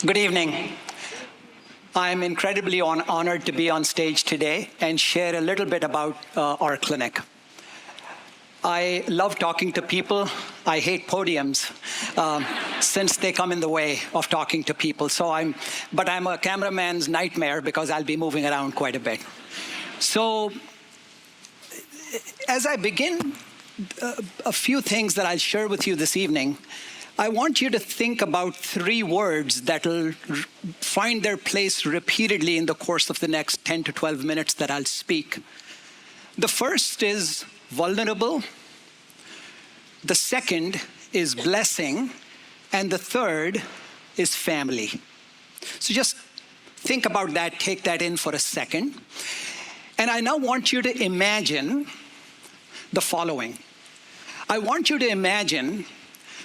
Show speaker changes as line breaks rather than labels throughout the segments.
Good evening. I'm incredibly honored to be on stage today and share a little bit about our clinic. I love talking to people. I hate podiums since they come in the way of talking to people. But I'm a cameraman's nightmare because I'll be moving around quite a bit. So as I begin, a few things that I'll share with you this evening. I want you to think about 3 words that will find their place repeatedly in the course of the next 10 to 12 minutes that I'll speak. The first is vulnerable. The second is blessing. And the third is family. So just think about that, take that in for a second. And I now want you to imagine the following. I want you to imagine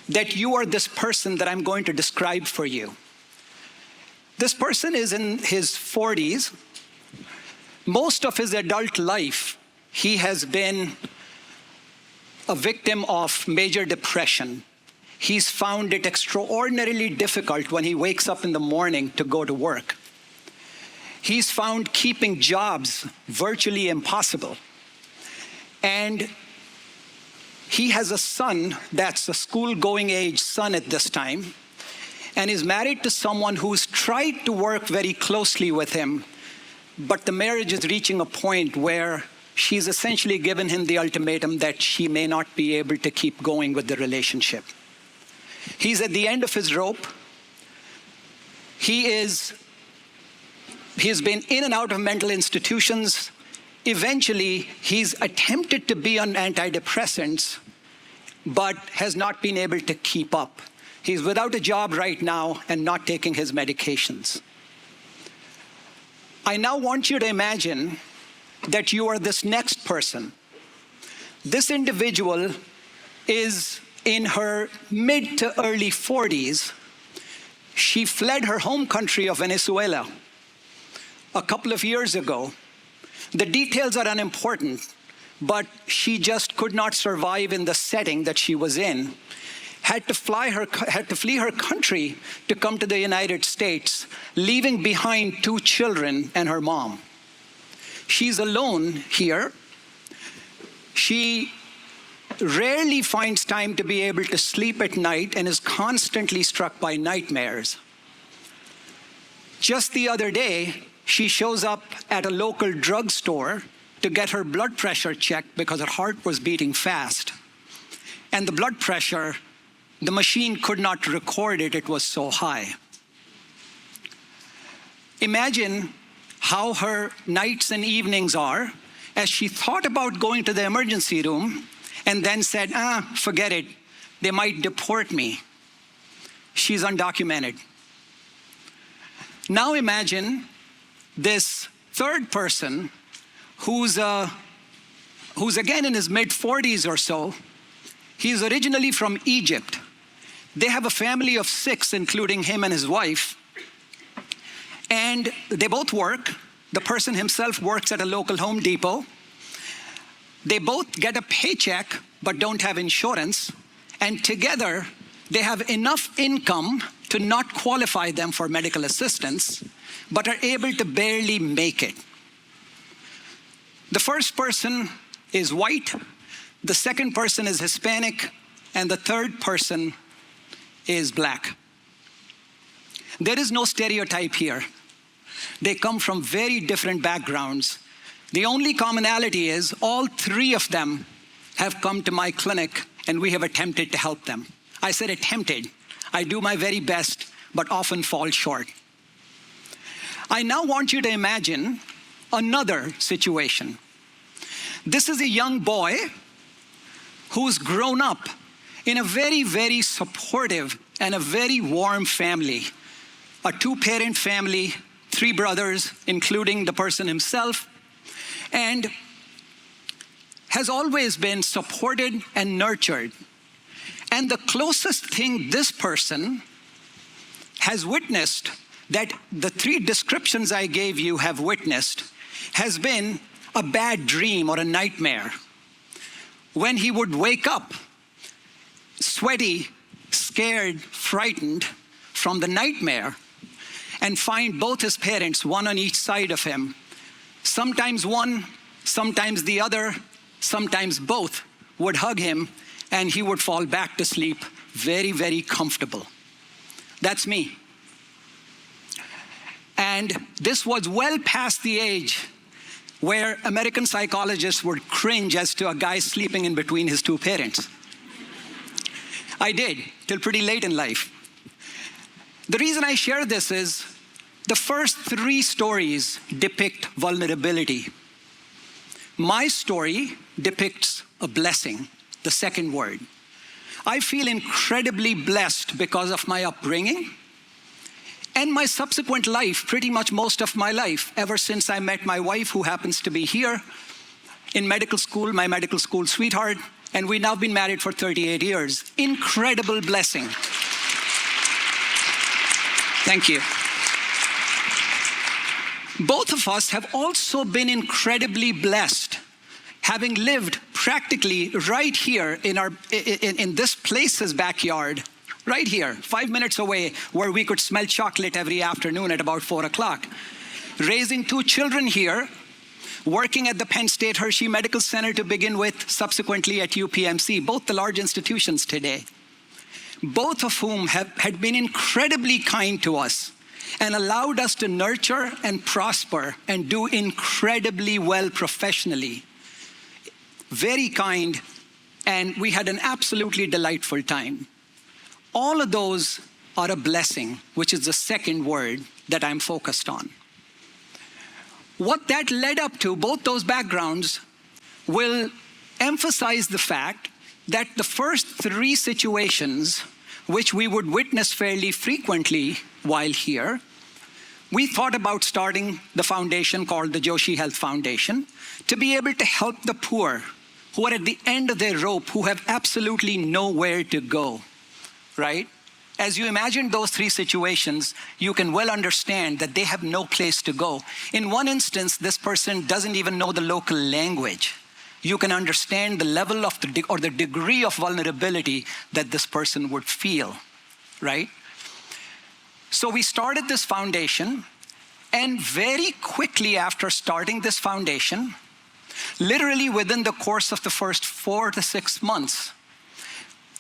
that you are this person that I'm going to describe for you. This person is in his 40s. Most of his adult life, he has been a victim of major depression. He's found it extraordinarily difficult when he wakes up in the morning to go to work. He's found keeping jobs virtually impossible. And he has a son that's a school-going age son at this time, and is married to someone who's tried to work very closely with him, but the marriage is reaching a point where she's essentially given him the ultimatum that she may not be able to keep going with the relationship. He's at the end of his rope. He's been in and out of mental institutions. Eventually, he's attempted to be on antidepressants, but has not been able to keep up. He's without a job right now and not taking his medications. I now want you to imagine that you are this next person. This individual is in her mid to early 40s. She fled her home country of Venezuela a couple of years ago. The details are unimportant, but she just could not survive in the setting that she was in. Had to flee her country to come to the United States, leaving behind 2 children and her mom. She's alone here. She rarely finds time to be able to sleep at night and is constantly struck by nightmares. Just the other day, she shows up at a local drugstore to get her blood pressure checked because her heart was beating fast. And the blood pressure, the machine could not record it, it was so high. Imagine how her nights and evenings are as she thought about going to the emergency room and then said, forget it, they might deport me. She's undocumented. Now imagine this third person who's again in his mid-40s or so. He's originally from Egypt. They have a family of 6, including him and his wife. And they both work. The person himself works at a local Home Depot. They both get a paycheck, but don't have insurance. And together, they have enough income to not qualify them for medical assistance, but are able to barely make it. The first person is white, the second person is Hispanic, and the third person is black. There is no stereotype here. They come from very different backgrounds. The only commonality is all 3 of them have come to my clinic and we have attempted to help them. I said attempted. I do my very best, but often fall short. I now want you to imagine another situation. This is a young boy who's grown up in a very, very supportive and a very warm family. A 2-parent family, 3 brothers, including the person himself, and has always been supported and nurtured. And the closest thing this person has witnessed, that the 3 descriptions I gave you have witnessed, has been a bad dream or a nightmare. When he would wake up, sweaty, scared, frightened from the nightmare, and find both his parents, one on each side of him. Sometimes one, sometimes the other, sometimes both would hug him, and he would fall back to sleep very, very comfortable. That's me. And this was well past the age where American psychologists would cringe as to a guy sleeping in between his two parents. I did, till pretty late in life. The reason I share this is the first 3 stories depict vulnerability. My story depicts a blessing, the second word. I feel incredibly blessed because of my upbringing and my subsequent life, pretty much most of my life, ever since I met my wife, who happens to be here in medical school, my medical school sweetheart, and we've now been married for 38 years. Incredible blessing. Thank you. Both of us have also been incredibly blessed, having lived practically right here in this place's backyard, right here, 5 minutes away, where we could smell chocolate every afternoon at about 4 o'clock. Raising 2 children here, working at the Penn State Hershey Medical Center to begin with, subsequently at UPMC, both the large institutions today, both of whom had been incredibly kind to us and allowed us to nurture and prosper and do incredibly well professionally. Very kind, and we had an absolutely delightful time. All of those are a blessing, which is the second word that I'm focused on. What that led up to, both those backgrounds, will emphasize the fact that the first 3 situations, which we would witness fairly frequently while here, we thought about starting the foundation called the Joshi Health Foundation to be able to help the poor who are at the end of their rope, who have absolutely nowhere to go, right? As you imagine those 3 situations, you can well understand that they have no place to go. In one instance, this person doesn't even know the local language. You can understand the level of the degree of vulnerability that this person would feel, right? So we started this foundation, and very quickly after starting this foundation, literally within the course of the first 4 to 6 months,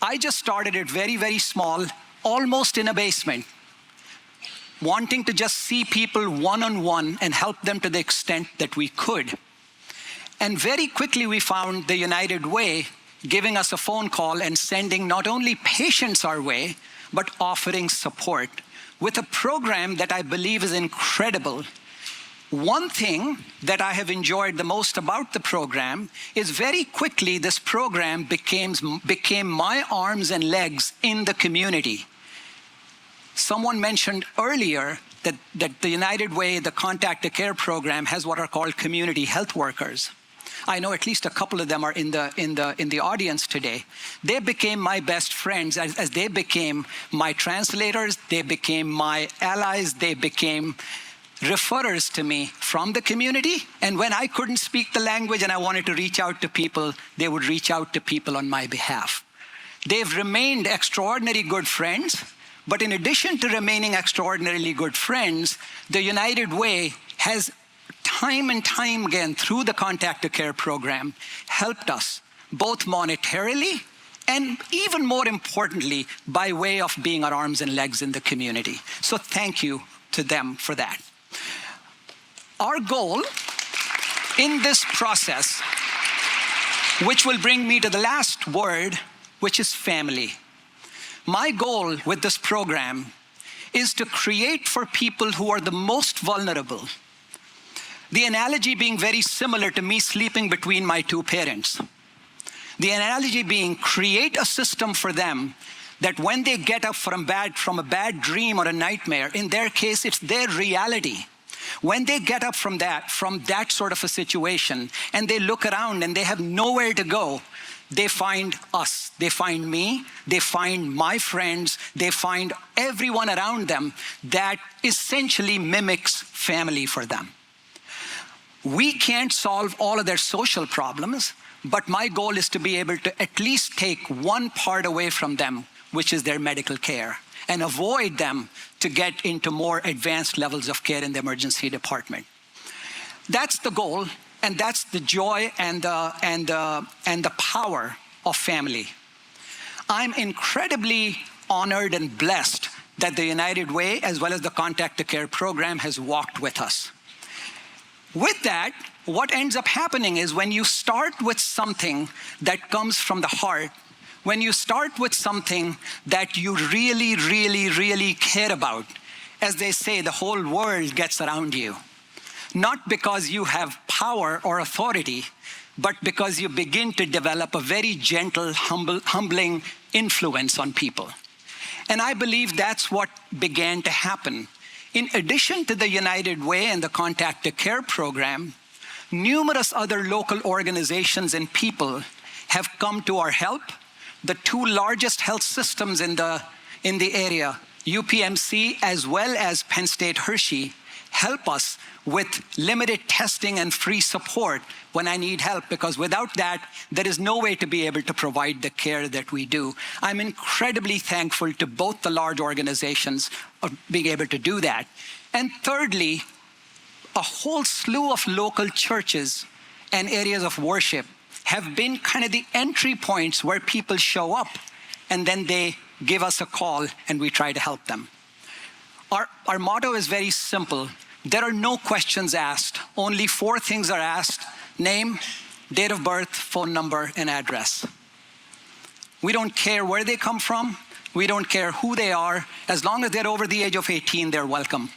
I just started it very, very small, almost in a basement, wanting to just see people one-on-one and help them to the extent that we could. And very quickly we found the United Way giving us a phone call and sending not only patients our way, but offering support with a program that I believe is incredible. One thing that I have enjoyed the most about the program is very quickly this program became my arms and legs in the community. Someone mentioned earlier that the United Way, the Contact to Care program, has what are called community health workers. I know at least a couple of them are in the audience today. They became my best friends as they became my translators, they became my allies, they became referrers to me from the community. And when I couldn't speak the language and I wanted to reach out to people, they would reach out to people on my behalf. They've remained extraordinary good friends, but in addition to remaining extraordinarily good friends, the United Way has time and time again through the Contact to Care program helped us both monetarily and even more importantly by way of being our arms and legs in the community. So thank you to them for that. Our goal in this process, which will bring me to the last word, which is family. My goal with this program is to create for people who are the most vulnerable. The analogy being very similar to me sleeping between my 2 parents. The analogy being create a system for them that when they get up from a bad dream or a nightmare, in their case, it's their reality. When they get up from that sort of a situation, and they look around and they have nowhere to go, they find us, they find me, they find my friends, they find everyone around them that essentially mimics family for them. We can't solve all of their social problems, but my goal is to be able to at least take one part away from them, which is their medical care, and avoid them to get into more advanced levels of care in the emergency department. That's the goal, and that's the joy and the power of family. I'm incredibly honored and blessed that the United Way, as well as the Contact to Care program, has walked with us. With that, what ends up happening is when you start with something that comes from the heart, when you start with something that you really, really, really care about, as they say, the whole world gets around you. Not because you have power or authority, but because you begin to develop a very gentle, humbling influence on people. And I believe that's what began to happen. In addition to the United Way and the Contact to Care program, numerous other local organizations and people have come to our help. The two largest health systems in the area, UPMC as well as Penn State Hershey, help us with limited testing and free support when I need help, because without that, there is no way to be able to provide the care that we do. I'm incredibly thankful to both the large organizations of being able to do that. And thirdly, a whole slew of local churches and areas of worship have been kind of the entry points where people show up, and then they give us a call and we try to help them. Our motto is very simple. There are no questions asked. Only 4 things are asked: name, date of birth, phone number, and address. We don't care where they come from. We don't care who they are. As long as they're over the age of 18, they're welcome.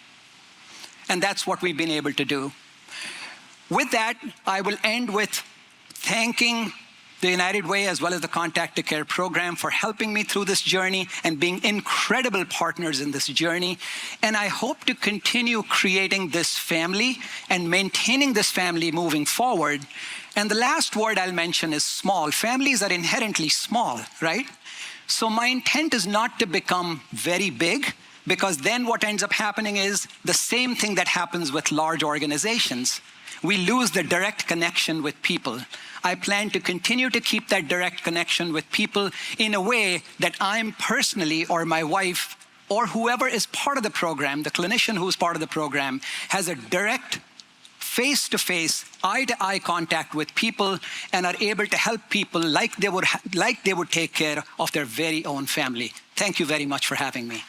And that's what we've been able to do. With that, I will end with thanking the United Way as well as the Contact to Care program for helping me through this journey and being incredible partners in this journey. And I hope to continue creating this family and maintaining this family moving forward. And the last word I'll mention is small. Families are inherently small, right? So my intent is not to become very big, because then what ends up happening is the same thing that happens with large organizations. We lose the direct connection with people. I plan to continue to keep that direct connection with people in a way that I'm personally, or my wife, or whoever is part of the program, the clinician who's part of the program, has a direct face-to-face, eye-to-eye contact with people and are able to help people like they would take care of their very own family. Thank you very much for having me.